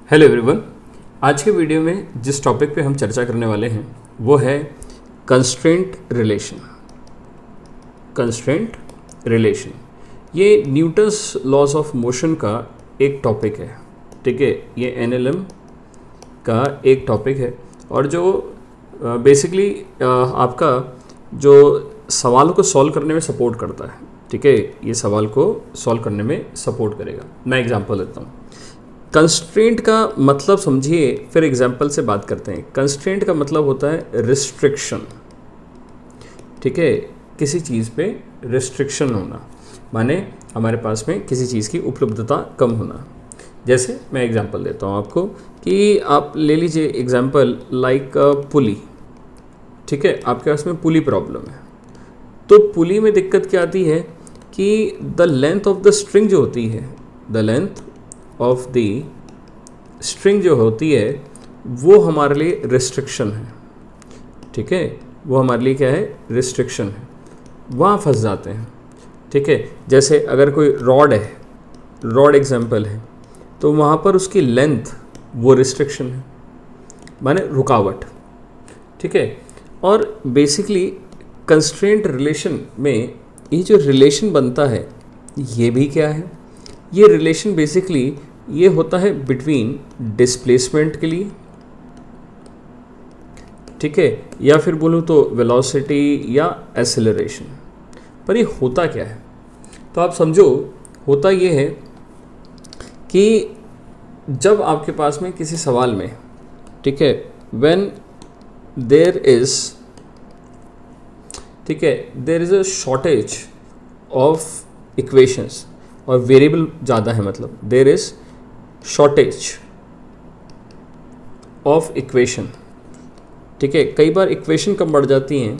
Hello everyone. आज के video में जिस टॉपिक पे हम चर्चा करने वाले हैं वो है कंस्ट्रेंट रिलेशन। कंस्ट्रेंट रिलेशन ये न्यूटन्स लॉज ऑफ मोशन का एक टॉपिक है, ठीक है। ये एनएलएम का एक टॉपिक है और जो बेसिकली आपका जो सवाल को सॉल्व करने में सपोर्ट करता है, ठीक है। ये सवाल को सॉल्व करने में सपोर्ट करेगा। मैं एग्जांपल देता हूँ। कंस्ट्रेंट का मतलब समझिए, फिर एग्जांपल से बात करते हैं। कंस्ट्रेंट का मतलब होता है रिस्ट्रिक्शन, ठीक है। किसी चीज़ पे रिस्ट्रिक्शन होना, माने हमारे पास में किसी चीज़ की उपलब्धता कम होना। जैसे मैं एग्जांपल देता हूँ आपको कि आप ले लीजिए एग्जांपल लाइक पुली, ठीक है। आपके पास में पुली प्रॉब्लम है, तो पुली में दिक्कत क्या आती है कि the length of the string जो होती है, the length of the string जो होती है वो हमारे लिए रिस्ट्रिक्शन है, ठीक है। वो हमारे लिए क्या है, रिस्ट्रिक्शन है। वहाँ फंस जाते हैं, ठीक है। जैसे अगर कोई रॉड है, रॉड एग्जांपल है, तो वहाँ पर उसकी लेंथ वो रिस्ट्रिक्शन है, माने रुकावट, ठीक है। और बेसिकली कंस्ट्रेंट रिलेशन में ये जो रिलेशन बनता है ये भी क्या है, ये रिलेशन बेसिकली ये होता है बिटवीन डिस्प्लेसमेंट के लिए, ठीक है, या फिर बोलूँ तो वेलोसिटी या एक्सेलरेशन। पर ये होता क्या है, तो आप समझो होता ये है कि जब आपके पास में किसी सवाल में, ठीक है, व्हेन देयर इज, ठीक है, there is a shortage of equations और वेरिएबल ज़्यादा है, मतलब there is shortage of equation, ठीक है। कई बार इक्वेशन कम बढ़ जाती हैं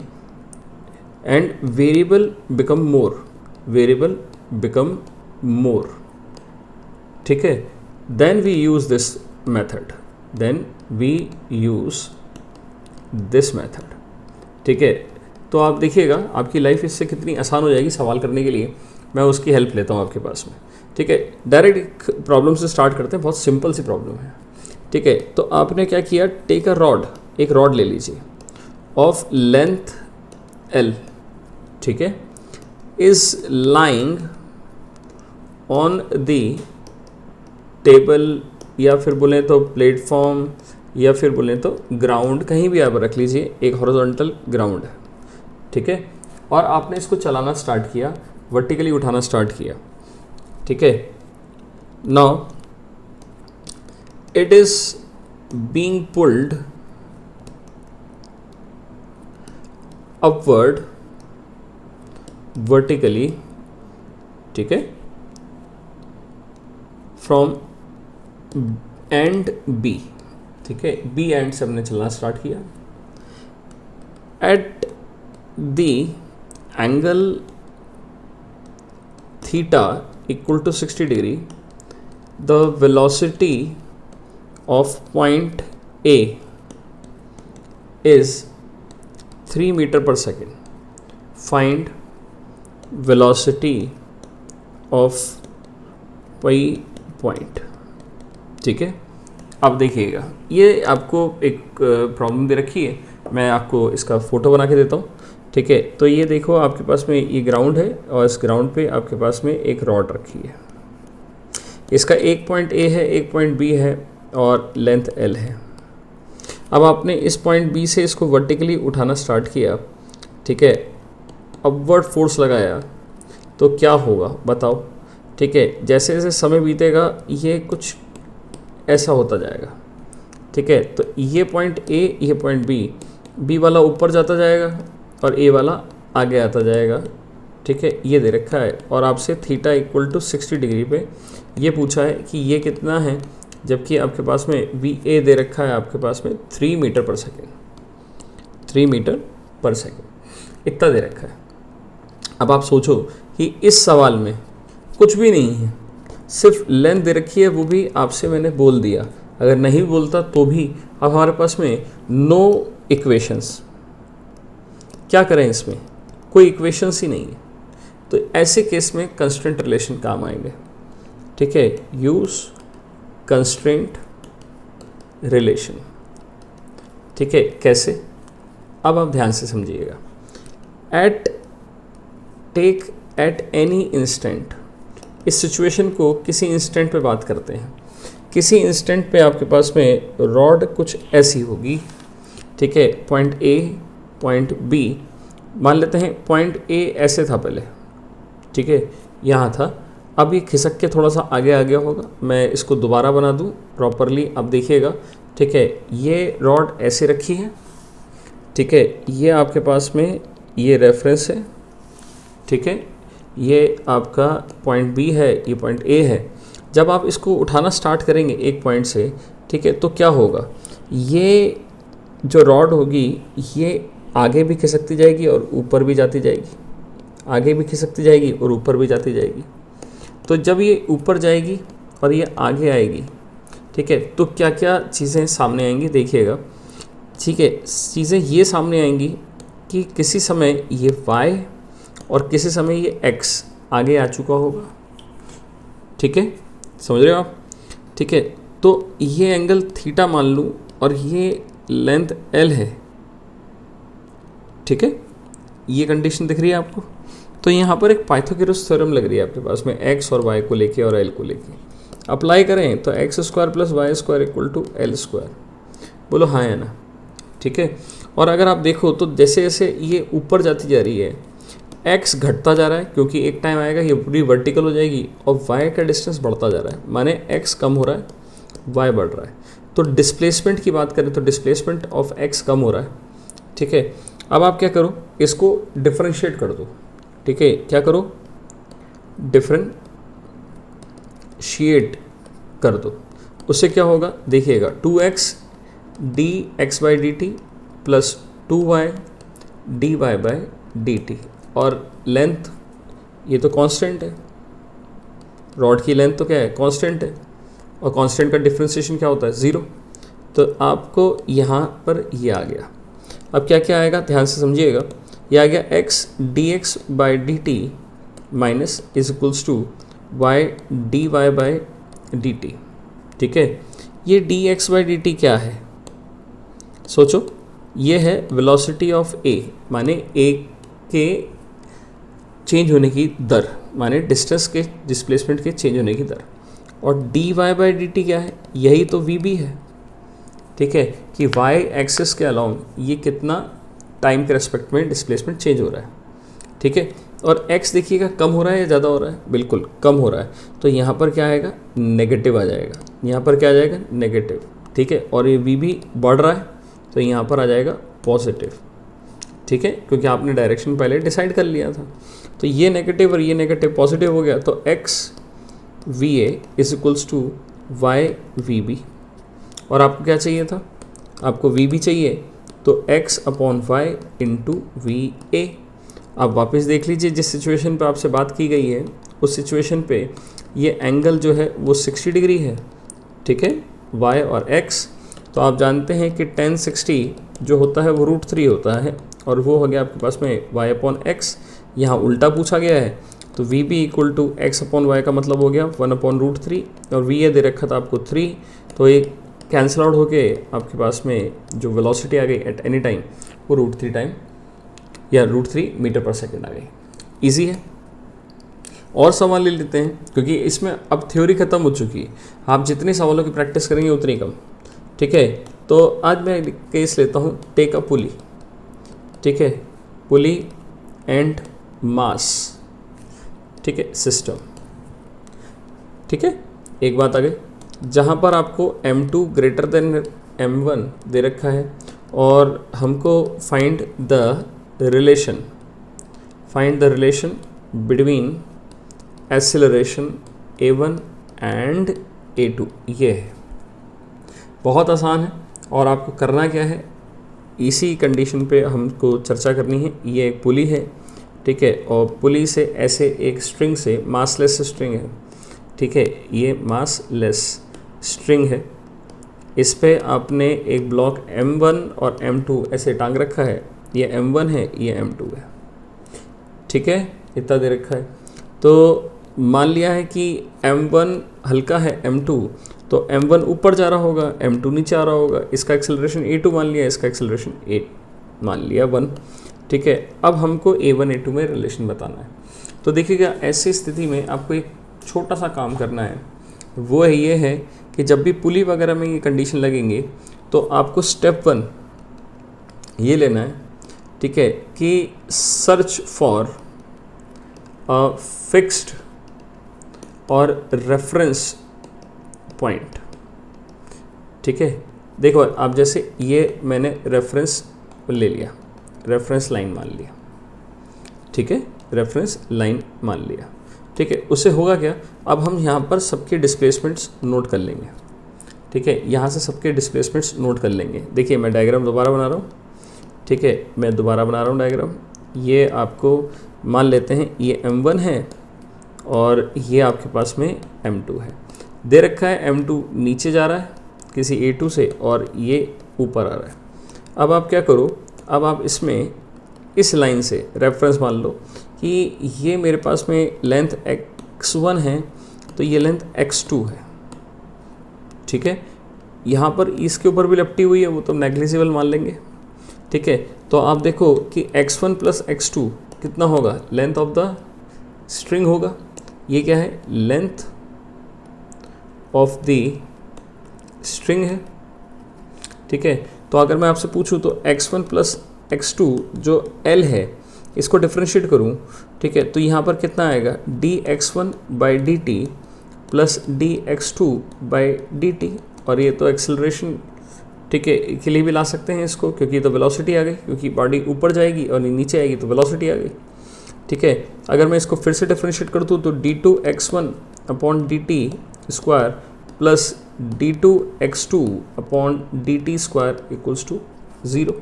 and variable become more, variable become more, ठीक है। Then we use this method, then we use this method, ठीक है। तो आप देखिएगा आपकी लाइफ इससे कितनी आसान हो जाएगी सवाल करने के लिए। मैं उसकी हेल्प लेता हूँ आपके पास में, ठीक है। डायरेक्ट प्रॉब्लम से स्टार्ट करते हैं, बहुत सिंपल सी प्रॉब्लम है, ठीक है। तो आपने क्या किया, टेक अ रॉड, एक रॉड ले लीजिए ऑफ लेंथ एल, ठीक है, is lying on the table या फिर बोलें तो प्लेटफॉर्म या फिर बोलें तो ग्राउंड, कहीं भी आप रख लीजिए, एक हॉरिजॉन्टल ग्राउंड है, ठीक है। और आपने इसको चलाना स्टार्ट किया, वर्टिकली उठाना स्टार्ट किया, ठीक है। Now it is being pulled upward vertically, ठीक है, फ्रॉम एंड बी, ठीक है। बी एंड से हमने चलना स्टार्ट किया। At the angle theta equal to 60 degree, the velocity of point A is 3 meter per second. Find velocity of y point, ठीक है। अब देखिएगा ये आपको एक प्रॉब्लम दे रखी है, मैं आपको इसका फ़ोटो बना के देता हूँ, ठीक है। तो ये देखो आपके पास में ये ग्राउंड है और इस ग्राउंड पे आपके पास में एक रॉड रखी है। इसका एक पॉइंट ए है, एक पॉइंट बी है और लेंथ एल है। अब आपने इस पॉइंट बी से इसको वर्टिकली उठाना स्टार्ट किया, ठीक है, अपवर्ड फोर्स लगाया, तो क्या होगा बताओ, ठीक है। जैसे जैसे समय बीतेगा ये कुछ ऐसा होता जाएगा, ठीक है। तो ये पॉइंट ए, ये पॉइंट बी, बी वाला ऊपर जाता जाएगा और ए वाला आगे आता जाएगा, ठीक है। ये दे रखा है और आपसे थीटा इक्वल टू 60 डिग्री पे ये पूछा है कि ये कितना है, जबकि आपके पास में वी ए दे रखा है आपके पास में 3 मीटर पर सेकेंड, 3 मीटर पर सेकेंड इतना दे रखा है। अब आप सोचो कि इस सवाल में कुछ भी नहीं है, सिर्फ लेंथ दे रखी है, वो भी आपसे मैंने बोल दिया। अगर नहीं बोलता तो भी अब हमारे पास में नो इक्वेशंस, क्या करें, इसमें कोई इक्वेशंस ही नहीं है। तो ऐसे केस में कंस्ट्रेंट रिलेशन काम आएंगे, ठीक है। Use constraint relation. ठीक है, कैसे? अब आप ध्यान से समझिएगा। एट एनी इंस्टेंट, इस सिचुएशन को किसी इंस्टेंट पे बात करते हैं। किसी इंस्टेंट पे आपके पास में रॉड कुछ ऐसी होगी, ठीक है, पॉइंट ए पॉइंट बी, मान लेते हैं पॉइंट ए ऐसे था पहले, ठीक है, यहाँ था, अब ये खिसक के थोड़ा सा आगे आ गया होगा। मैं इसको दोबारा बना दूँ प्रॉपरली, अब देखिएगा, ठीक है, ये रॉड ऐसे रखी है, ठीक है, ये आपके पास में ये रेफरेंस है, ठीक है, ये आपका पॉइंट बी है, ये पॉइंट ए है। जब आप इसको उठाना स्टार्ट करेंगे एक पॉइंट से, ठीक है, तो क्या होगा, ये जो रॉड होगी ये आगे भी खिसकती जाएगी और ऊपर भी जाती जाएगी, आगे भी खिसकती जाएगी और ऊपर भी जाती जाएगी। तो जब ये ऊपर जाएगी और ये आगे आएगी, ठीक है, तो क्या क्या चीज़ें सामने आएंगी देखिएगा, ठीक है। चीज़ें ये सामने आएंगी कि किसी समय ये y और किसी समय ये x आगे आ चुका होगा, ठीक है, समझ रहे हो आप? ठीक है, तो ये एंगल थीटा मान लूँ और ये लेंथ l है, ठीक है, ये कंडीशन दिख रही है आपको। तो यहाँ पर एक पाइथागोरस थ्योरम लग रही है आपके पास में x और y को लेके और l को लेके। अप्लाई करें तो X square plus Y square equal to L square, बोलो हाँ या ना, ठीक है। और अगर आप देखो तो जैसे जैसे ये ऊपर जाती जा रही है, x घटता जा रहा है क्योंकि एक टाइम आएगा ये पूरी वर्टिकल हो जाएगी, और y का डिस्टेंस बढ़ता जा रहा है, माने x कम हो रहा है, y बढ़ रहा है। तो डिस्प्लेसमेंट की बात करें तो डिस्प्लेसमेंट ऑफ x कम हो रहा है, ठीक है। अब आप क्या करो, इसको डिफरेंशिएट कर दो, ठीक है, क्या करो, डिफरेंशिएट कर दो। उससे क्या होगा देखिएगा, 2x dx/dt plus 2y dy/dt, और लेंथ ये तो कांस्टेंट है, रॉड की लेंथ तो क्या है, कांस्टेंट है, और कांस्टेंट का डिफरेंशिएशन क्या होता है, 0। तो आपको यहाँ पर ये आ गया। अब क्या क्या आएगा ध्यान से समझिएगा, ये आ गया x dx/dt minus is equals to y dy/dt, ठीक है। ये dx/dt क्या है, सोचो, ये है वेलोसिटी ऑफ a, माने a के चेंज होने की दर, माने डिस्टेंस के डिस्प्लेसमेंट के चेंज होने की दर, और dy/dt क्या है, यही तो vb है, ठीक है, कि y एक्सिस के अलाउंग ये कितना टाइम के रेस्पेक्ट में डिस्प्लेसमेंट चेंज हो रहा है, ठीक है। और x देखिएगा कम हो रहा है या ज़्यादा हो रहा है, बिल्कुल कम हो रहा है, तो यहाँ पर क्या आएगा, नेगेटिव आ जाएगा, यहाँ पर क्या आ जाएगा, नेगेटिव, ठीक है। और ये v बढ़ रहा है तो यहाँ पर आ जाएगा पॉजिटिव, ठीक है, क्योंकि आपने डायरेक्शन पहले डिसाइड कर लिया था। तो ये नेगेटिव और ये नेगेटिव पॉजिटिव हो गया, तो x va is equals to y vb, और आपको क्या चाहिए था, आपको vb चाहिए, तो x/y इंटू वी ए। आप वापस देख लीजिए, जिस सिचुएशन पे आपसे बात की गई है उस सिचुएशन पे ये एंगल जो है वो 60 डिग्री है, ठीक है, y और x। तो आप जानते हैं कि tan 60 जो होता है वो √3 होता है, और वो हो गया आपके पास में y/x। यहाँ उल्टा पूछा गया है, तो vb इक्वल टू x/y का मतलब हो गया 1/√3, और va दे रखा था आपको 3, तो ये कैंसिल आउट होके आपके पास में जो वेलोसिटी आ गई एट एनी टाइम वो √3 टाइम या √3 मीटर पर सेकेंड आ गई। इजी है। और सवाल ले लेते हैं, क्योंकि इसमें अब थ्योरी ख़त्म हो चुकी है, आप जितने सवालों की प्रैक्टिस करेंगे उतनी कम, ठीक है। तो आज मैं केस लेता हूँ, टेक अ पुली, ठीक है, पुली एंड मास, ठीक है, सिस्टम, ठीक है। एक बात आ गई, जहाँ पर आपको m2 ग्रेटर देन m1 दे रखा है, और हमको find the relation between acceleration a1 and a2, ये है, बहुत आसान है। और आपको करना क्या है, इसी कंडीशन पे हमको चर्चा करनी है। ये एक पुली है, ठीक है, और पुली से ऐसे एक स्ट्रिंग से, मासलेस स्ट्रिंग है, ठीक है, ये मासलेस स्ट्रिंग है, इस पे आपने एक ब्लॉक m1 और m2 ऐसे टांग रखा है, ये m1 है, ये m2 है, ठीक है, इतना दे रखा है। तो मान लिया है कि m1 हल्का है m2, तो m1 ऊपर जा रहा होगा, m2 नीचे आ रहा होगा, इसका एक्सेलरेशन a2 मान लिया, इसका एक्सेलरेशन a मान लिया 1। ठीक है, अब हमको a1 a2 में रिलेशन बताना है। तो देखिएगा ऐसी स्थिति में आपको एक छोटा सा काम करना है, वो है ये है कि जब भी पुली वगैरह में ये कंडीशन लगेंगे तो आपको स्टेप 1 ये लेना है, ठीक है, कि सर्च फॉर अ फिक्स्ड और रेफरेंस पॉइंट। ठीक है, देखो आप जैसे ये मैंने रेफरेंस ले लिया, रेफरेंस लाइन मान लिया, ठीक है, रेफरेंस लाइन मान लिया। ठीक है, उससे होगा क्या, अब हम यहाँ पर सबके डिस्प्लेसमेंट्स नोट कर लेंगे। ठीक है, यहाँ से सबके डिस्प्लेसमेंट्स नोट कर लेंगे। देखिए मैं डायग्राम दोबारा बना रहा हूँ। ठीक है, मैं दोबारा बना रहा हूँ डायग्राम। ये आपको मान लेते हैं ये m1 है और ये आपके पास में m2 है। दे रखा है m2 नीचे जा रहा है किसी a2 से और ये ऊपर आ रहा है। अब आप क्या करो, अब आप इसमें इस लाइन से रेफरेंस मान लो कि ये मेरे पास में लेंथ x1 है तो ये लेंथ x2 है। ठीक है, यहाँ पर इसके ऊपर भी लपटी हुई है, वो तो नेग्लिजिबल मान लेंगे। ठीक है, तो आप देखो कि x1 प्लस x2 कितना होगा, लेंथ ऑफ द स्ट्रिंग होगा। ये क्या है, लेंथ ऑफ द स्ट्रिंग है। ठीक है, तो अगर मैं आपसे पूछूं तो x1 प्लस x2 जो L है इसको डिफ्रेंशिएट करूं, ठीक है, तो यहाँ पर कितना आएगा, dx1 by D T plus dx2 by D T. और ये तो एक्सेलरेशन, ठीक है, के लिए भी ला सकते हैं इसको, क्योंकि ये तो वेलोसिटी आ गई, क्योंकि बॉडी ऊपर जाएगी और नीचे आएगी तो वेलोसिटी आ गई। ठीक है, अगर मैं इसको फिर से डिफ्रेंशिएट कर दूँ तो d2x1 upon D T square plus d2x2 upon D T square equals to 0।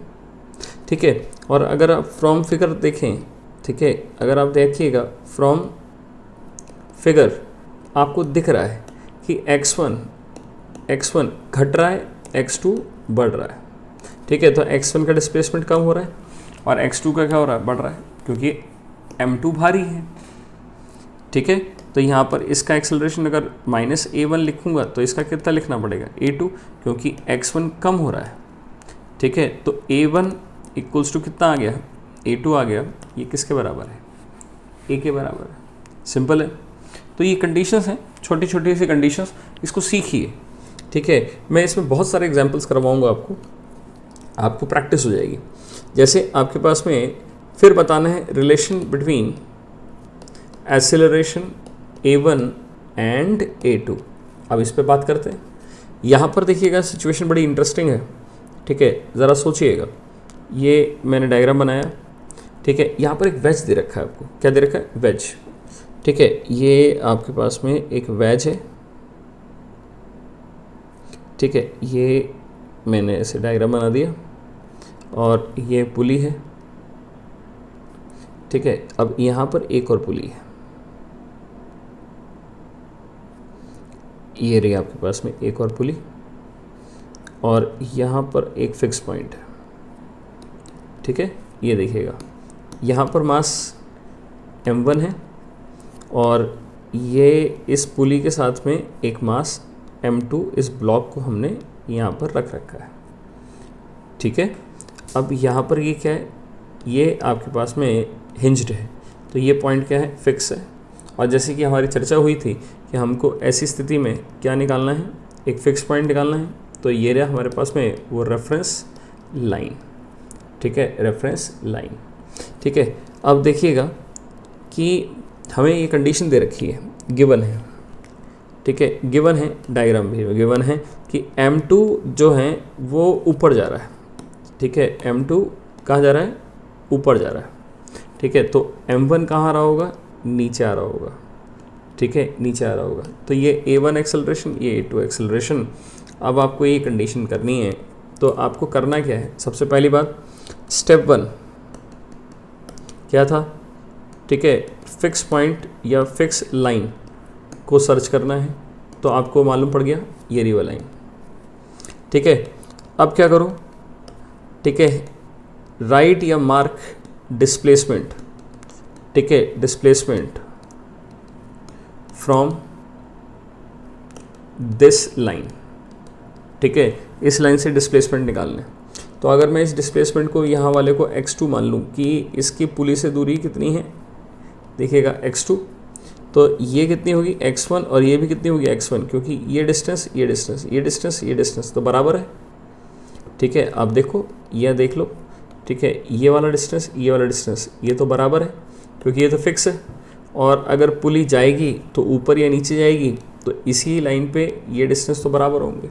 ठीक है, और अगर आप फ्रॉम फिगर देखें, ठीक है, अगर आप देखिएगा फ्रॉम फिगर आपको दिख रहा है कि x1 घट रहा है, x2 बढ़ रहा है। ठीक है, तो x1 का डिस्प्लेसमेंट कम हो रहा है और x2 का क्या हो रहा है, बढ़ रहा है, क्योंकि m2 भारी है। ठीक है, तो यहाँ पर इसका एक्सेलरेशन अगर -a1 लिखूंगा तो इसका कितना लिखना पड़ेगा, a2, क्योंकि x1 कम हो रहा है। ठीक है, तो a1 इक्वल्स टू कितना आ गया, a2 आ गया। ये किसके बराबर है, a के बराबर है। सिंपल है। तो ये कंडीशंस हैं, छोटी छोटी सी कंडीशंस, इसको सीखिए। ठीक है, मैं इसमें बहुत सारे एग्जांपल्स करवाऊंगा आपको प्रैक्टिस हो जाएगी। जैसे आपके पास में फिर बताना है relation between acceleration a1 and a2। अब इस पे बात करते हैं। यहाँ पर देखिएगा सिचुएशन बड़ी इंटरेस्टिंग है। ठीक है, ज़रा सोचिएगा, ये मैंने डायग्राम बनाया। ठीक है, यहाँ पर एक वेज दे रखा है, आपको क्या दे रखा है, वेज। ठीक है, ये आपके पास में एक वेज है। ठीक है, ये मैंने ऐसे डायग्राम बना दिया और ये पुली है। ठीक है, अब यहाँ पर एक और पुली है, ये रही आपके पास में एक और पुली, और यहाँ पर एक फिक्स पॉइंट है। ठीक है, ये देखिएगा यहाँ पर मास m1 है और ये इस पुली के साथ में एक मास m2, इस ब्लॉक को हमने यहाँ पर रख रखा है। ठीक है, अब यहाँ पर ये क्या है, ये आपके पास में हिंज्ड है, तो ये पॉइंट क्या है, फिक्स है। और जैसे कि हमारी चर्चा हुई थी कि हमको ऐसी स्थिति में क्या निकालना है, एक फिक्स पॉइंट निकालना है, तो ये रहा हमारे पास में वो रेफरेंस लाइन। ठीक है, रेफरेंस लाइन। ठीक है, अब देखिएगा कि हमें ये कंडीशन दे रखी है, गिवन है। ठीक है, गिवन है, डायग्राम भी गिवन है कि m2 जो है वो ऊपर जा रहा है। ठीक है, m2 कहाँ जा रहा है, ऊपर जा रहा है। ठीक है, तो m1 कहाँ आ रहा होगा, नीचे आ रहा होगा। ठीक है, नीचे आ रहा होगा, तो ये a1 एक्सेलरेशन, ये a2 एक्सेलरेशन। अब आपको ये कंडीशन करनी है, तो आपको करना क्या है, सबसे पहली बात स्टेप 1 क्या था, ठीक है, फिक्स पॉइंट या फिक्स लाइन को सर्च करना है। तो आपको मालूम पड़ गया ये रही वो लाइन। ठीक है, अब क्या करो, ठीक है, राइट या मार्क डिस्प्लेसमेंट। ठीक है, डिस्प्लेसमेंट फ्रॉम दिस लाइन, ठीक है, इस लाइन से डिस्प्लेसमेंट निकालने। तो अगर मैं इस डिस्प्लेसमेंट को यहाँ वाले को x2 मान लूँ कि इसकी पुली से दूरी कितनी है, देखिएगा x2, तो ये कितनी होगी x1 और ये भी कितनी होगी x1, क्योंकि ये डिस्टेंस ये डिस्टेंस ये डिस्टेंस ये डिस्टेंस तो बराबर है, ठीक है। अब देखो यह देख लो, ठीक है, ये वाला डिस्टेंस ये वाला डिस्टेंस ये तो बराबर है क्योंकि ये तो फिक्स है, और अगर पुली जाएगी तो ऊपर या नीचे जाएगी तो इसी लाइन पे ये डिस्टेंस तो बराबर होंगे।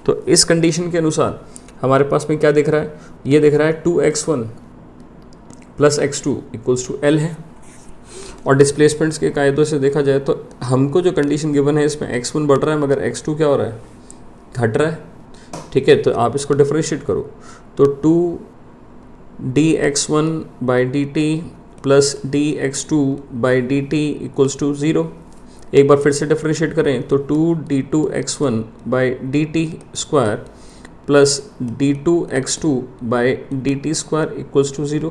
तो इस कंडीशन के अनुसार हमारे पास में क्या दिख रहा है, ये दिख रहा है 2x1 plus x2 equals to L है। और डिस्प्लेसमेंट्स के कायदों से देखा जाए तो हमको जो कंडीशन गिवन है इसमें x1 बढ़ रहा है मगर x2 क्या हो रहा है, घट रहा है, ठीक है। तो आप इसको डिफरेंशिएट करो तो 2dx1 by dt plus dx2 by dt equals to 0। एक बार फिर से डिफरेंशिएट करें तो 2d2x1 by dt square plus d2x2 by dt square equals to 0,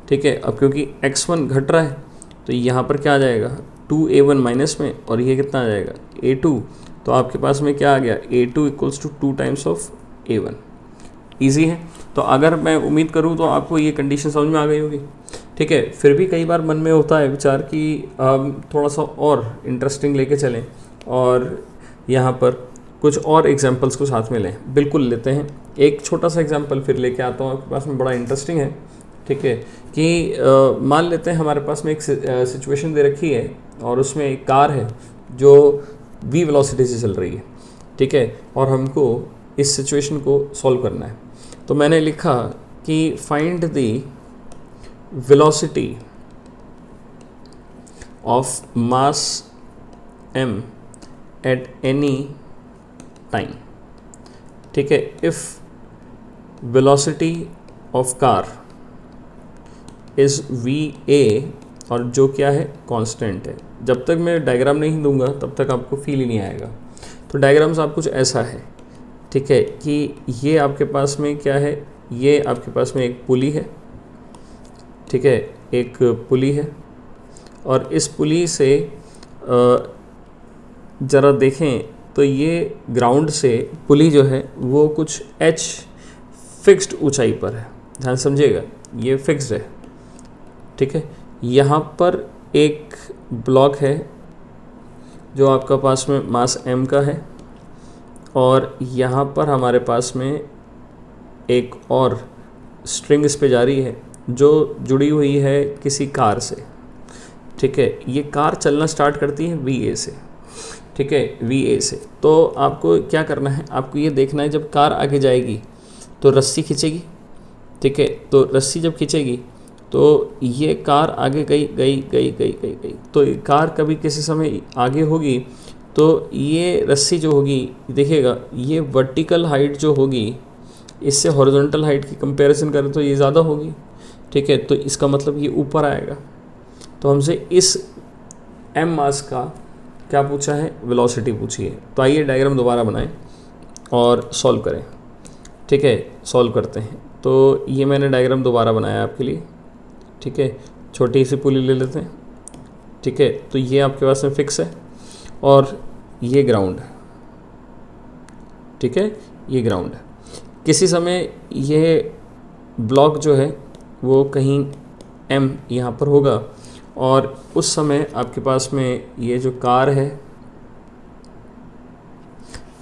ठीक है। अब क्योंकि x1 घट रहा है तो यहाँ पर क्या आ जाएगा 2a1 माइनस में, और ये कितना आ जाएगा a2, तो आपके पास में क्या आ गया a2 equals to 2 times of a1। Easy है। तो अगर मैं उम्मीद करूँ तो आपको ये कंडीशन समझ में आ गई होगी, ठीक है। फिर भी कई बार मन में होता है विचार कि थोड़ा सा और इंटरेस्टिंग लेके चलें और यहाँ पर कुछ और एग्जांपल्स को साथ में लें। बिल्कुल लेते हैं। एक छोटा सा एग्जांपल फिर लेके आता हूँ आपके पास में, बड़ा इंटरेस्टिंग है, ठीक है। कि मान लेते हैं हमारे पास में एक सिचुएशन दे रखी है और उसमें एक कार है जो v वेलोसिटी से चल रही है, ठीक है, और हमको इस सिचुएशन को सॉल्व करना है। तो मैंने लिखा कि find the velocity of mass m at any time, ठीक है, if velocity of car is va और जो क्या है कांस्टेंट है। जब तक मैं डायग्राम नहीं दूंगा तब तक आपको फील ही नहीं आएगा। तो डायग्राम साहब कुछ ऐसा है, ठीक है, कि ये आपके पास में क्या है, ये आपके पास में एक पुली है, ठीक है, एक पुली है, और इस पुली से ज़रा देखें तो ये ग्राउंड से पुली जो है वो कुछ h फिक्स्ड ऊंचाई पर है, ध्यान समझिएगा, ये फिक्स्ड है, ठीक है। यहाँ पर एक ब्लॉक है जो आपका पास में मास m का है, और यहाँ पर हमारे पास में एक और स्ट्रिंग इस पे जारी है जो जुड़ी हुई है किसी कार से, ठीक है। ये कार चलना स्टार्ट करती है va से, ठीक है, va से। तो आपको क्या करना है, आपको ये देखना है जब कार आगे जाएगी तो रस्सी खींचेगी, ठीक है। तो रस्सी जब खींचेगी तो ये कार आगे गई गई गई गई गई गई, तो कार कभी किसी समय आगे होगी तो ये रस्सी जो होगी, देखिएगा, ये वर्टिकल हाइट जो होगी इससे हॉरिजॉन्टल हाइट की कंपैरिजन करें तो ये ज़्यादा होगी, ठीक है। तो इसका मतलब ये ऊपर आएगा। तो हमसे इस m मास का क्या पूछा है, वेलोसिटी पूछी है। तो आइए डायग्राम दोबारा बनाएं और सॉल्व करें, ठीक है, सॉल्व करते हैं। तो ये मैंने डायग्राम दोबारा बनाया आपके लिए, ठीक है। छोटी सी पुली ले लेते हैं, ठीक है। तो ये आपके पास में फिक्स है और ये ग्राउंड है, ठीक है, ये ग्राउंड है। किसी समय ये ब्लॉक जो है वो कहीं m यहाँ पर होगा, और उस समय आपके पास में ये जो कार है,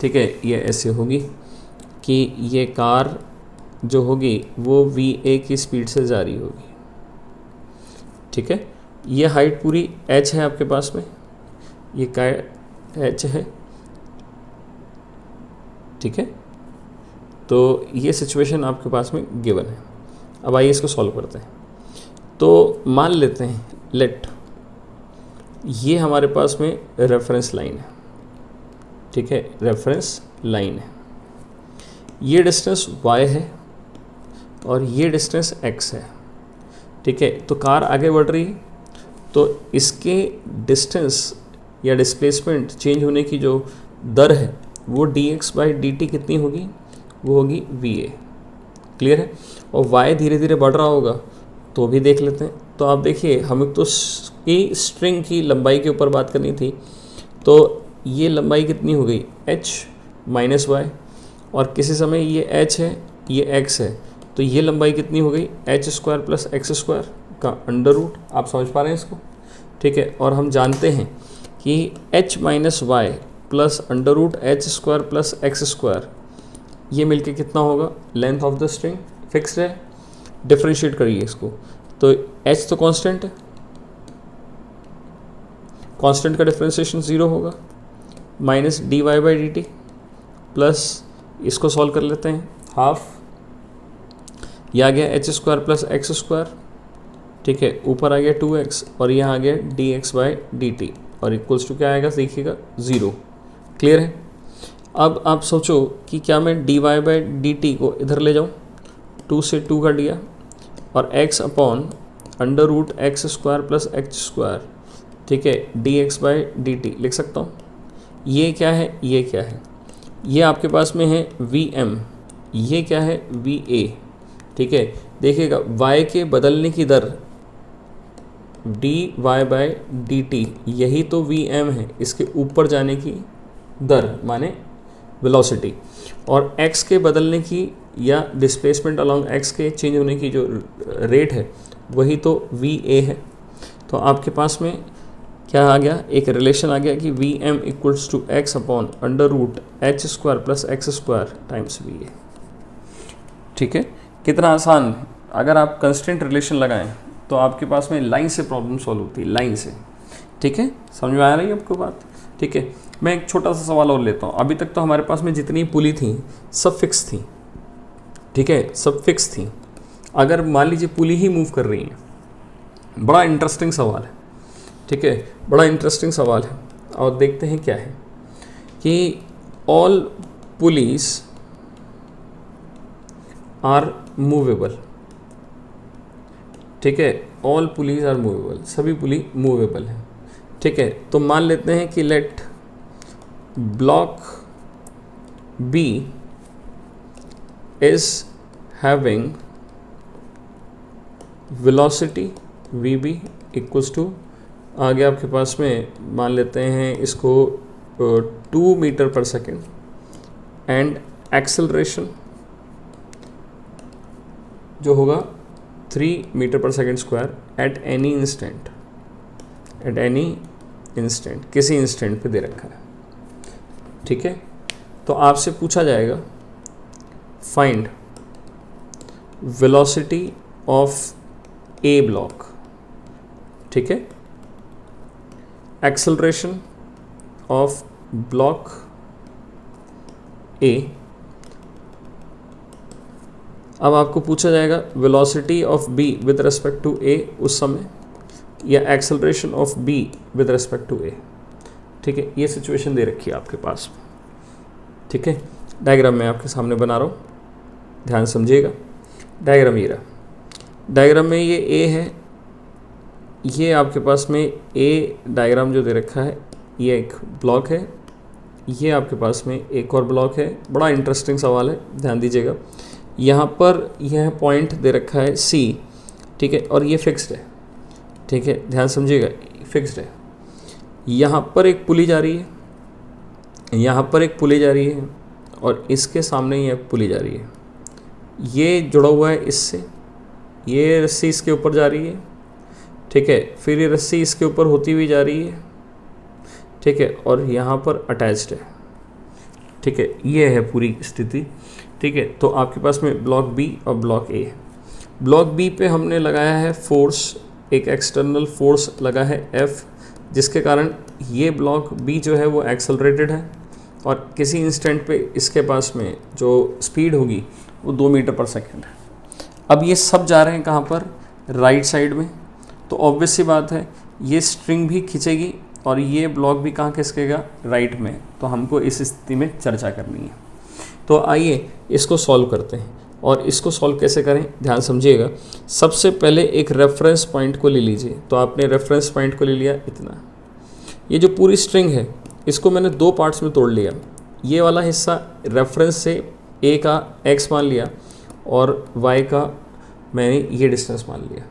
ठीक है, ये ऐसे होगी कि ये कार जो होगी वो va की स्पीड से जा रही होगी, ठीक है। ये हाइट पूरी h है आपके पास में, ये का h है, ठीक है। तो ये सिचुएशन आपके पास में गिवन है। अब आइए इसको सॉल्व करते हैं। तो मान लेते हैं लेट ये हमारे पास में रेफरेंस लाइन है, ठीक है, रेफरेंस लाइन है। ये डिस्टेंस y है और ये डिस्टेंस x है, ठीक है। तो कार आगे बढ़ रही है तो इसके डिस्टेंस या डिस्प्लेसमेंट चेंज होने की जो दर है वो dx बाई dt कितनी होगी, वो होगी va, क्लियर है। और y धीरे धीरे बढ़ रहा होगा तो भी देख लेते हैं। तो आप देखिए, हमें तो स्ट्रिंग की लंबाई के ऊपर बात करनी थी, तो ये लंबाई कितनी हो गई h माइनस वाई, और किसी समय ये h है ये x है, तो ये लंबाई कितनी हो गई h square plus X square का अंडर रूट। आप समझ पा रहे हैं इसको, ठीक है। और हम जानते हैं कि h minus Y plus under root H square plus X square, ये मिलके कितना होगा length of the string, fixed है। डिफरेंशिएट करिए इसको, तो h तो कांस्टेंट है, कांस्टेंट का डिफरेंशिएशन 0 होगा, minus D Y by D T plus, इसको सॉल्व कर लेते हैं, हाफ, ये आ गया H square plus X square, ठीक है, ऊपर आ गया 2x और यहाँ आ गया D X by D T, और इक्वल्स टू क्या आएगा देखिएगा 0। क्लियर है। अब आप सोचो कि क्या मैं D Y by D T को इधर ले जाऊँ, 2 से 2 का दिया, और x upon under root X square plus X square, ठीक है, D X by D T लिख सकता हूँ। ये क्या है, ये क्या है, ये आपके पास में है Vm, ये क्या है Va, ठीक है। देखिएगा y के बदलने की दर D Y by D T, यही तो Vm है, इसके ऊपर जाने की दर माने वेलोसिटी, और x के बदलने की या डिस्प्लेसमेंट अलोंग x के चेंज होने की जो रेट है वही तो Va है। तो आपके पास में क्या आ गया, एक रिलेशन आ गया कि Vm equals to X upon under root H square plus X square times Va, ठीक है। कितना आसान, अगर आप कंस्टेंट रिलेशन लगाएं तो आपके पास में लाइन से प्रॉब्लम सॉल्व होती है, लाइन से, ठीक है। समझ में आ रही है आपको बात, ठीक है। मैं एक छोटा सा सवाल और लेता हूँ। अभी तक तो हमारे पास में जितनी पुली थी सब फिक्स थी, ठीक है, सब फिक्स थी। अगर मान लीजिए पुली ही मूव कर रही है, बड़ा इंटरेस्टिंग सवाल है, ठीक है, बड़ा इंटरेस्टिंग सवाल है। और देखते हैं क्या है कि ऑल पुलीज आर मूवेबल, ठीक है, ऑल पुलीज आर मूवेबल, सभी पुली मूवेबल हैं, ठीक है। तो मान लेते हैं कि let block B is having velocity VB equals to, आगे आपके पास में मान लेते हैं इसको 2 मीटर पर सेकेंड, एंड एक्सेलरेशन जो होगा 3 मीटर पर second square at any instant, at any instant, किसी इंस्टेंट पे दे रखा है, ठीक है। तो आपसे पूछा जाएगा find velocity of A block, ठीक है, एक्सेलरेशन ऑफ ब्लॉक ए। अब आपको पूछा जाएगा velocity of B with respect to A उस समय, या acceleration of B with respect to A, ठीक है। ये सिचुएशन दे रखी है आपके पास, ठीक है। डायग्राम मैं आपके सामने बना रहा हूँ, ध्यान समझिएगा। डायग्राम ये रहा, डायग्राम में ये ए है, ये आपके पास में ए डायग्राम जो दे रखा है, ये एक ब्लॉक है, ये आपके पास में एक और ब्लॉक है। बड़ा इंटरेस्टिंग सवाल है, ध्यान दीजिएगा। यहाँ पर यह पॉइंट दे रखा है C, ठीक है, और ये फिक्स्ड है, ठीक है, ध्यान समझिएगा, फिक्स्ड है। यहाँ पर एक पुली जा रही है, यहाँ पर एक पुली जा रही है, और इसके सामने ही एक पुली जा रही है, ये जुड़ा हुआ है इससे, ये रस्सी इसके ऊपर जा रही है, ठीक है, फिर ये रस्सी इसके ऊपर होती हुई जा रही है, ठीक है, और यहाँ पर अटैच्ड है, ठीक है। ये है पूरी स्थिति, ठीक है। तो आपके पास में ब्लॉक बी और ब्लॉक ए। ब्लॉक बी पे हमने लगाया है फोर्स, एक एक्सटर्नल फोर्स लगा है F, जिसके कारण ये ब्लॉक बी जो है वो एक्सेलरेटेड है, और किसी इंस्टेंट पे इसके पास में जो स्पीड होगी वो 2 मीटर पर सेकेंड है। अब ये सब जा रहे हैं कहाँ पर, राइट साइड में, तो ऑब्वियस सी बात है ये स्ट्रिंग भी खींचेगी और ये ब्लॉक भी कहाँ खिसकेगा, राइट में। तो हमको इस स्थिति में चर्चा करनी है। तो आइए इसको सॉल्व करते हैं, और इसको सॉल्व कैसे करें ध्यान समझिएगा। सबसे पहले एक रेफरेंस पॉइंट को ले लीजिए। तो आपने रेफरेंस पॉइंट को ले लिया इतना, ये जो पूरी स्ट्रिंग है इसको मैंने 2 पार्ट्स में तोड़ लिया। ये वाला हिस्सा रेफरेंस से a का x मान लिया और y का मैंने ये डिस्टेंस मान लिया,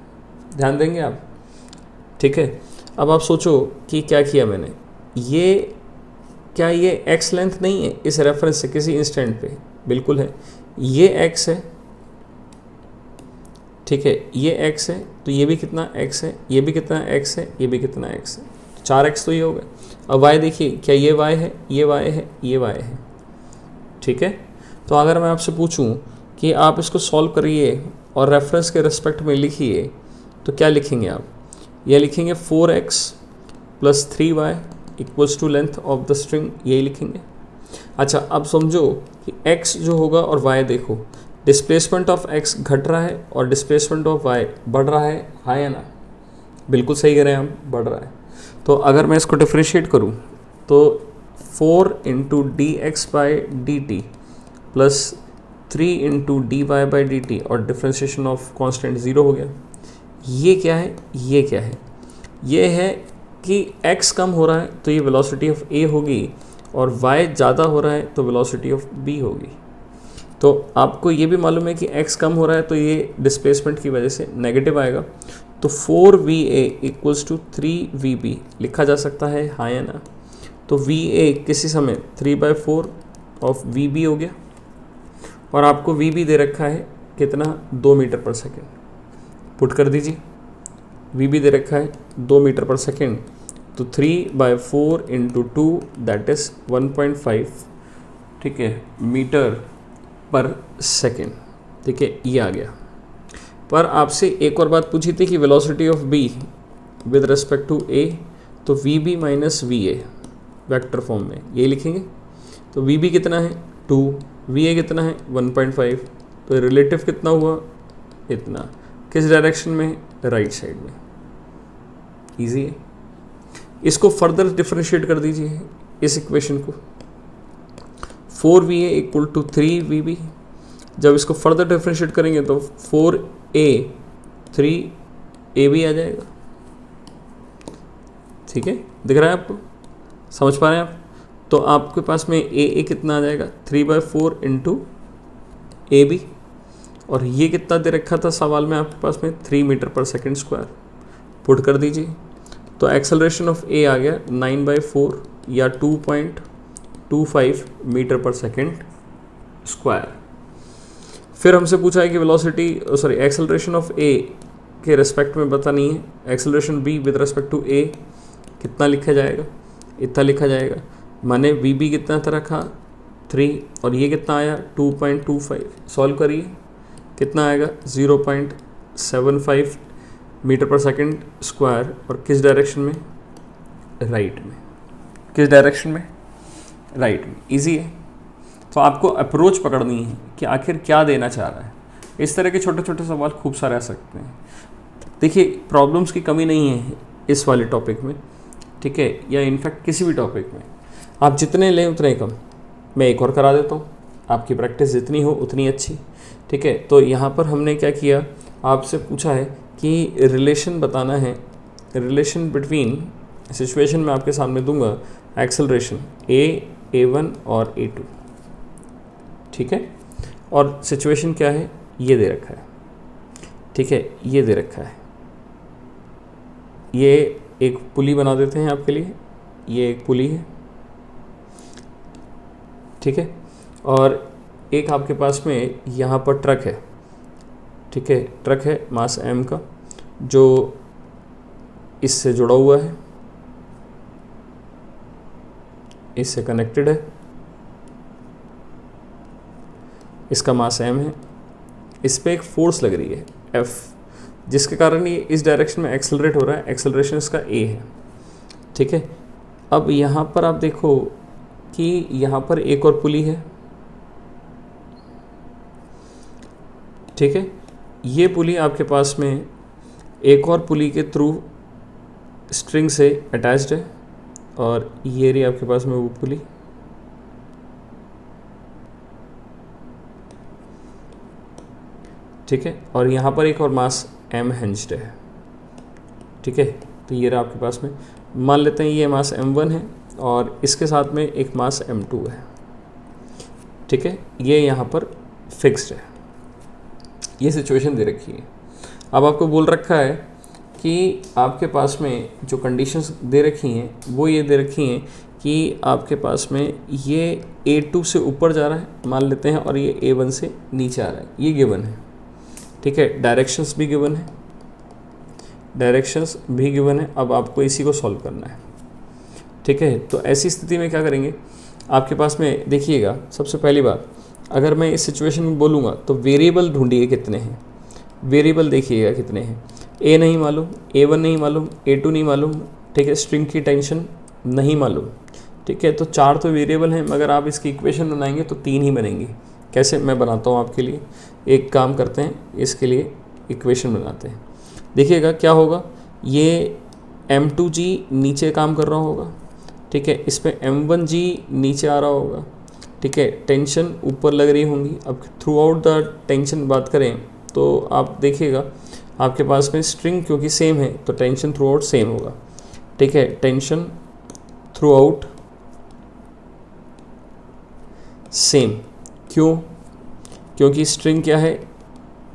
ध्यान देंगे आप, ठीक है। अब आप सोचो कि क्या किया मैंने, ये क्या ये एक्स लेंथ नहीं है इस रेफरेंस से किसी इंस्टेंट पे? बिल्कुल है। ये एक्स है, ठीक है, ये एक्स है, तो ये भी कितना एक्स है, ये भी कितना एक्स है, ये भी कितना एक्स है, 4x तो ये हो गया। अब y देखिए, क्या ये y है, ये y है, ये y है, ठीक है। तो अगर मैं आपसे पूछूं कि आप इसको सॉल्व करिए और रेफरेंस के रिस्पेक्ट में लिखिए, तो क्या लिखेंगे आप? ये लिखेंगे 4x plus 3y equals to length of the string, यही लिखेंगे। अच्छा, अब समझो कि x जो होगा और y देखो, डिस्प्लेसमेंट ऑफ x घट रहा है और डिस्प्लेसमेंट ऑफ y बढ़ रहा है, हाँ या ना? बिल्कुल सही करें हम, बढ़ रहा है। तो अगर मैं इसको डिफ्रेंशिएट करूँ तो 4 into D X by D T plus 3 into D Y by D T और डिफ्रेंशिएशन ऑफ कॉन्स्टेंट 0 हो गया। ये क्या है, ये क्या है? ये है कि x कम हो रहा है तो ये वेलोसिटी ऑफ a होगी और y ज़्यादा हो रहा है तो वेलोसिटी ऑफ b होगी। तो आपको ये भी मालूम है कि x कम हो रहा है तो ये डिस्प्लेसमेंट की वजह से नेगेटिव आएगा। तो 4va इक्वल्स टू 3vb लिखा जा सकता है, हाँ या ना? तो va किसी समय 3/4 ऑफ vb हो गया और आपको vb दे रखा है कितना, 2 मीटर पर सेकेंड। पुट कर दीजिए, vb दे रखा है 2 मीटर पर सेकेंड, तो 3/4 इंटू 2 दैट इज़ 1.5, ठीक है, मीटर पर सेकेंड, ठीक है, ये आ गया। पर आपसे एक और बात पूछी थी कि velocity of b with respect to a, तो vb minus va vector form में ये लिखेंगे। तो vb कितना है 2, va कितना है 1.5, तो रिलेटिव कितना हुआ, इतना। किस डायरेक्शन में, राइट साइड में। इजी है। इसको फर्दर डिफरेंशिएट कर दीजिए इस इक्वेशन को, 4va इक्वल टू 3vb। जब इसको फर्दर डिफरेंशिएट करेंगे तो 4a 3ab आ जाएगा, ठीक है, दिख रहा है आपको, समझ पा रहे हैं आप? तो आपके पास में a कितना आ जाएगा, 3/4 इंटू ab, और ये कितना दे रखा था सवाल में आपके पास में, 3 मीटर पर सेकेंड स्क्वायर। पुट कर दीजिए, तो एक्सेलरेशन ऑफ a आ गया 9/4 या 2.25 मीटर पर सेकेंड स्क्वायर। फिर हमसे पूछा है कि वेलोसिटी एक्सेलरेशन ऑफ a के रिस्पेक्ट में बतानी है, acceleration b with respect to a कितना लिखा जाएगा, इतना लिखा जाएगा। माने vb कितना था रखा 3 और ये कितना आया 2.25, सॉल्व करिए कितना आएगा 0.75 मीटर पर सेकेंड स्क्वायर, और किस डायरेक्शन में, राइट में। किस डायरेक्शन में, राइट में। इजी है। तो आपको अप्रोच पकड़नी है कि आखिर क्या देना चाह रहा है। इस तरह के छोटे छोटे सवाल खूब सारे आ सकते हैं। देखिए, प्रॉब्लम्स की कमी नहीं है इस वाले टॉपिक में, ठीक है, या इनफैक्ट किसी भी टॉपिक में। आप जितने लें उतने कम। मैं एक और करा देता हूँ, आपकी प्रैक्टिस जितनी हो उतनी अच्छी, ठीक है। तो यहाँ पर हमने क्या किया, आपसे पूछा है कि रिलेशन बताना है, रिलेशन बिटवीन, सिचुएशन में आपके सामने दूंगा एक्सेलरेशन a1 और a2, ठीक है, और सिचुएशन क्या है ये दे रखा है, ठीक है, ये दे रखा है। ये एक पुली बना देते हैं आपके लिए, ये एक पुली है, ठीक है, और एक आपके पास में यहाँ पर ट्रक है, ठीक है, ट्रक है मास m का जो इससे जुड़ा हुआ है, इससे कनेक्टेड है, इसका मास m है, इस पे एक फोर्स लग रही है F, जिसके कारण ये इस डायरेक्शन में एक्सेलरेट हो रहा है। एक्सेलरेशन इसका a है, ठीक है। अब यहाँ पर आप देखो कि यहाँ पर एक और पुली है, ठीक है, ये पुली आपके पास में एक और पुली के थ्रू स्ट्रिंग से अटैच्ड है, और ये रही आपके पास में वो पुली, ठीक है, और यहाँ पर एक और मास m हिंज्ड है, ठीक है। तो ये रहा आपके पास में, मान लेते हैं ये मास m1 है और इसके साथ में एक मास m2 है, ठीक है, ये यहाँ पर फिक्स्ड है। ये सिचुएशन दे रखी है। अब आपको बोल रखा है कि आपके पास में जो कंडीशंस दे रखी हैं वो ये दे रखी हैं कि आपके पास में ये A2 से ऊपर जा रहा है मान लेते हैं और ये A1 से नीचे आ रहा है, ये गिवन है, ठीक है। डायरेक्शंस भी गिवन है, डायरेक्शंस भी गिवन है। अब आपको इसी को सॉल्व करना है, ठीक है। तो ऐसी स्थिति में क्या करेंगे, आपके पास में देखिएगा, सबसे पहली बात अगर मैं इस सिचुएशन में बोलूँगा तो वेरिएबल ढूंढिए कितने हैं, वेरिएबल देखिएगा कितने हैं। A नहीं मालूम, A1 नहीं मालूम, A2 नहीं मालूम, ठीक है। स्ट्रिंग की टेंशन नहीं मालूम, ठीक है। तो 4 तो वेरिएबल हैं, मगर आप इसकी इक्वेशन बनाएंगे तो 3 ही बनेंगी। कैसे, मैं बनाता हूँ आपके लिए, एक काम करते हैं, इसके लिए इक्वेशन बनाते हैं। देखिएगा क्या होगा, ये M2G नीचे काम कर रहा होगा, ठीक है। इस पर M1G नीचे आ रहा होगा, ठीक है। टेंशन ऊपर लग रही होंगी। अब थ्रू आउट द टेंशन बात करें तो आप देखिएगा आपके पास में स्ट्रिंग क्योंकि सेम है तो टेंशन थ्रू आउट सेम होगा, ठीक है। टेंशन थ्रू आउट सेम, क्यों, क्योंकि स्ट्रिंग क्या है,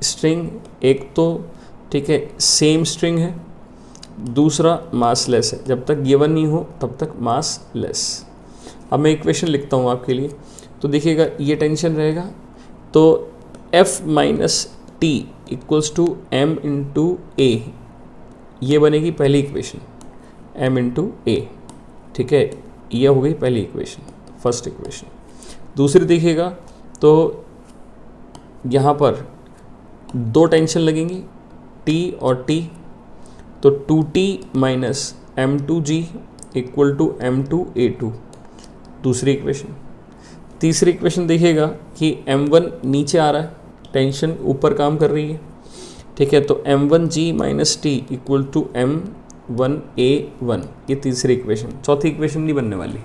स्ट्रिंग एक तो, ठीक है, सेम स्ट्रिंग है, दूसरा मास लेस है। जब तक गिवन नहीं हो तब तक मास लेस। अब मैं इक्वेशन लिखता हूँ आपके लिए, तो देखिएगा ये टेंशन रहेगा तो F minus T equals to M into A, ये बनेगी पहली इक्वेशन, M इंटू ए, ठीक है। ये हो गई पहली इक्वेशन, फर्स्ट इक्वेशन। दूसरी देखिएगा तो यहाँ पर 2 टेंशन लगेंगी T और T, तो 2T minus M2G equal to M2A2, दूसरी इक्वेशन। तीसरी इक्वेशन देखिएगा कि M1 नीचे आ रहा है, टेंशन ऊपर काम कर रही है, ठीक है। तो M1G minus T equal to M1A1, ये तीसरी इक्वेशन। चौथी इक्वेशन नहीं बनने वाली,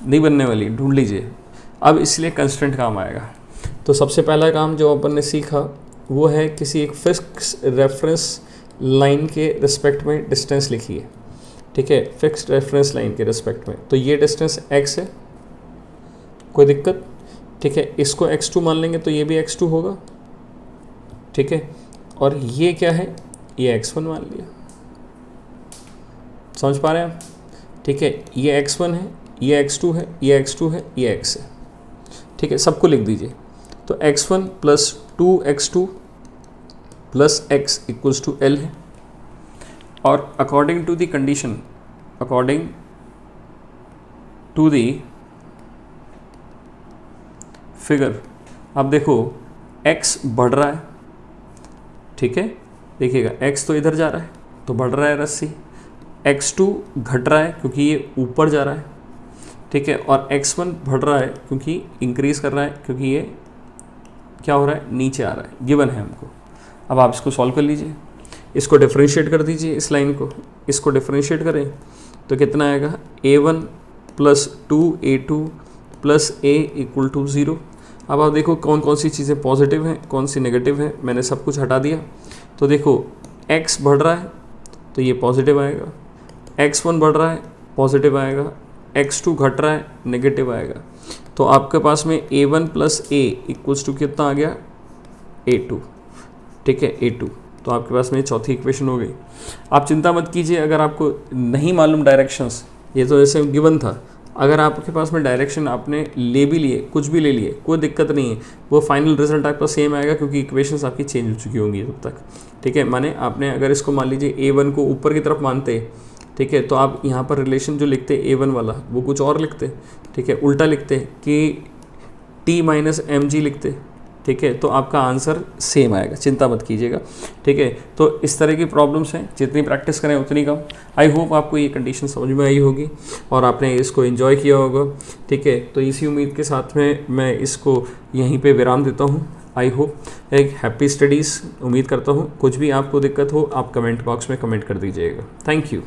नहीं बनने वाली, ढूंढ लीजिए। अब इसलिए कंस्टेंट काम आएगा। तो सबसे पहला काम जो अपन ने सीखा वो है किसी एक फिक्स रेफरेंस लाइन के रिस्पेक्ट में डिस्टेंस लिखिए, ठीक है। फिक्स्ड रेफरेंस लाइन के रिस्पेक्ट में, तो ये डिस्टेंस x है, कोई दिक्कत, ठीक है। इसको x2 मान लेंगे तो ये भी x2 होगा, ठीक है। और ये क्या है, ये x1 मान लिया, समझ पा रहे हैं आप, ठीक है। ये x1 है, ये x2 है, ये x2 है, ये x है, ठीक है। सबको लिख दीजिए। तो x1 plus 2x2 plus x equals to L है। और according to the condition, according to the figure, अब देखो x बढ़ रहा है, ठीक है। देखिएगा x तो इधर जा रहा है तो बढ़ रहा है रस्सी, x2 घट रहा है क्योंकि ये ऊपर जा रहा है, ठीक है। और x1 बढ़ रहा है क्योंकि इंक्रीज कर रहा है, क्योंकि ये क्या हो रहा है, नीचे आ रहा है, गिवन है हमको। अब आप इसको सॉल्व कर लीजिए, इसको डिफरेंशिएट कर दीजिए, इस लाइन को, इसको डिफरेंशिएट करें तो कितना आएगा, A1 plus 2A2 plus A equal to 0। अब आप देखो कौन कौन सी चीज़ें पॉजिटिव हैं, कौन सी नेगेटिव है, मैंने सब कुछ हटा दिया। तो देखो x बढ़ रहा है तो ये पॉजिटिव आएगा, x1 बढ़ रहा है पॉजिटिव आएगा, x2 घट रहा है नेगेटिव आएगा। तो आपके पास में A1 plus A equals to कितना आ गया, A2, ठीक है, A2। तो आपके पास में चौथी इक्वेशन हो गई। आप चिंता मत कीजिए अगर आपको नहीं मालूम डायरेक्शंस, ये तो जैसे गिवन था, अगर आपके पास में डायरेक्शन आपने ले भी लिए, कुछ भी ले लिए, कोई दिक्कत नहीं है, वो फाइनल रिजल्ट आपका सेम आएगा क्योंकि इक्वेशंस आपकी चेंज हो चुकी होंगी तब तक, ठीक है। माने आपने अगर इसको मान लीजिए A1 को ऊपर की तरफ मानते, ठीक है, तो आप यहाँ पर रिलेशन जो लिखते A1 वाला वो कुछ और लिखते, ठीक है, उल्टा लिखते कि T माइनस MG लिखते, ठीक है। तो आपका आंसर सेम आएगा, चिंता मत कीजिएगा, ठीक है। तो इस तरह की प्रॉब्लम्स हैं, जितनी प्रैक्टिस करें उतनी कम। आई होप आपको ये कंडीशन समझ में आई होगी और आपने इसको एंजॉय किया होगा, ठीक है। तो इसी उम्मीद के साथ में मैं इसको यहीं पे विराम देता हूँ। आई होप एक हैप्पी स्टडीज़ उम्मीद करता हूँ। कुछ भी आपको दिक्कत हो आप कमेंट बॉक्स में कमेंट कर दीजिएगा। Thank you.